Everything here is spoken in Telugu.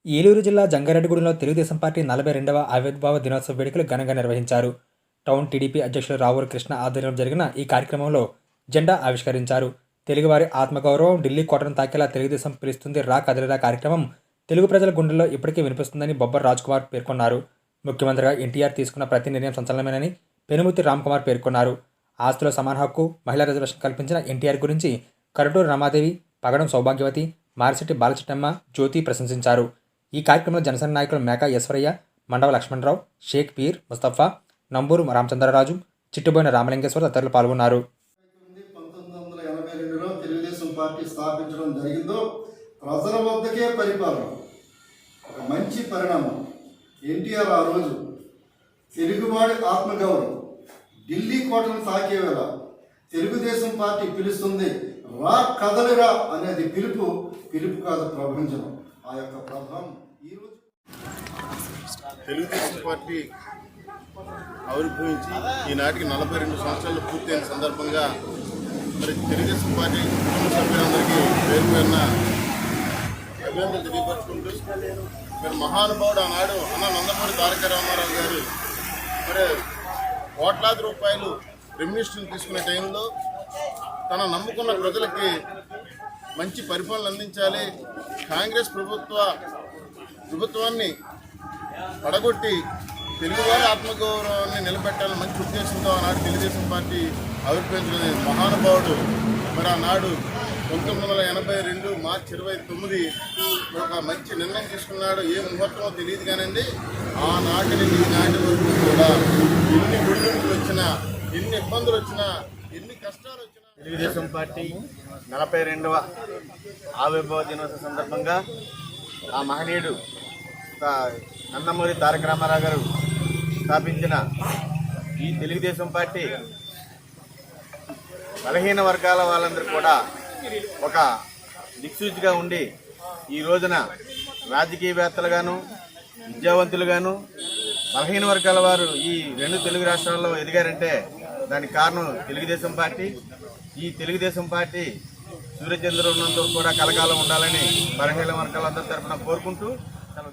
ఏలూరు జిల్లా జంగారెడ్డిగూడెంలో తెలుగుదేశం పార్టీ 42వ ఆవిర్భావ దినోత్సవ వేడుకలు ఘనంగా నిర్వహించారు. టౌన్ టీడీపీ అధ్యక్షులు రావూరి కృష్ణ ఆధ్వర్యంలో జరిగిన ఈ కార్యక్రమంలో జెండా ఆవిష్కరించారు. తెలుగువారి ఆత్మగౌరవం ఢిల్లీ కోటను తాకేలా తెలుగుదేశం పిలుస్తుంది రా కదిలిరా కార్యక్రమం తెలుగు ప్రజల గుండెల్లో ఇప్పటికీ వినిపిస్తుందని బొబ్బర్ రాజ్కుమార్ పేర్కొన్నారు. ముఖ్యమంత్రిగా ఎన్టీఆర్ తీసుకున్న ప్రతి నిర్ణయం సంచలనమేనని పెనుముతి రామ్కుమార్ పేర్కొన్నారు. ఆస్తిలో సమాన హక్కు, మహిళా రిజర్వేషన్ కల్పించిన ఎన్టీఆర్ గురించి కరటూరు రమాదేవి, పగడం సౌభాగ్యవతి, మారిశెట్టి బాలచిట్టమ్మ, జ్యోతి ప్రశంసించారు. ఈ కార్యక్రమంలో జనసేన నాయకులు మేకా ఈశ్వరయ్య, మండవ లక్ష్మణరావు, షేక్ పీర్ ముస్తఫా, నంబూరు రామచంద్రరాజు, చిట్టుబోయిన రామలింగేశ్వర తదితరులు పాల్గొన్నారు. 1982లో తెలుగుదేశం పార్టీ స్థాపించడం జరిగిందో ప్రజల వద్దకే పరిపాలన ఒక మంచి పరిణామం. ఎన్టీఆర్ ఆ రోజు తెలుగువాడి ఆత్మగౌరవం ఢిల్లీ కోటను తాకేవేళ తెలుగుదేశం పార్టీ పిలుస్తుంది రా కదలిరా అనేది పిలుపు కాదు, ప్రభంజనం. ఆ యొక్క ప్రభావం ఈరోజు తెలుగుదేశం పార్టీ ఆవిర్భవించి ఈనాటికి 42 సంవత్సరాలు పూర్తయిన సందర్భంగా మరి తెలుగుదేశం పార్టీ కుటుంబ సభ్యులందరికీ పేరు పేరున అభినందనలు తెలియపరుచుకుంటూ మరి మహానుభావుడు ఆనాడు అన్న నందమూరి తారక రామారావు గారు మరి కోట్లాది రూపాయలు రెమ్యూనరేషన్ తీసుకునే టైంలో తన నమ్ముకున్న ప్రజలకి మంచి పరిపాలన అందించాలి, కాంగ్రెస్ ప్రభుత్వాన్ని పడగొట్టి తెలుగువారి ఆత్మగౌరవాన్ని నిలబెట్టాలని మంచి ఉద్దేశంతో ఆనాడు తెలుగుదేశం పార్టీ ఆవిర్భవించిన మహానుభావుడు మరి ఆనాడు 1982 మార్చి 29 ఒక మంచి నిర్ణయం తీసుకున్నాడు. ఏ ముహూర్తమో తెలియదు కానండి, ఆనాటి నుండి ఈనాటి వరకు కూడా ఎన్ని ఒడిదుడుకులు వచ్చినా, ఎన్ని ఇబ్బందులు వచ్చినా, ఎన్ని కష్టాలు వచ్చినా తెలుగుదేశం పార్టీ 42వ ఆవిర్భావ దినోత్సవ సందర్భంగా ఆ మహనీయుడు నందమూరి తారక రామారావు గారు స్థాపించిన ఈ తెలుగుదేశం పార్టీ బలహీన వర్గాల వాళ్ళందరూ కూడా ఒక దిక్సూచిగా ఉండి ఈ రోజున రాజకీయవేత్తలుగాను, విద్యావంతులుగాను బలహీన వర్గాల వారు ఈ 2 తెలుగు రాష్ట్రాల్లో ఎదిగారంటే దానికి కారణం తెలుగుదేశం పార్టీ. ఈ తెలుగుదేశం పార్టీ సూర్యచంద్రునంతో కూడా కలకాలం ఉండాలని బలహీన వర్గాలందరి తరఫున కోరుకుంటూ సెలవు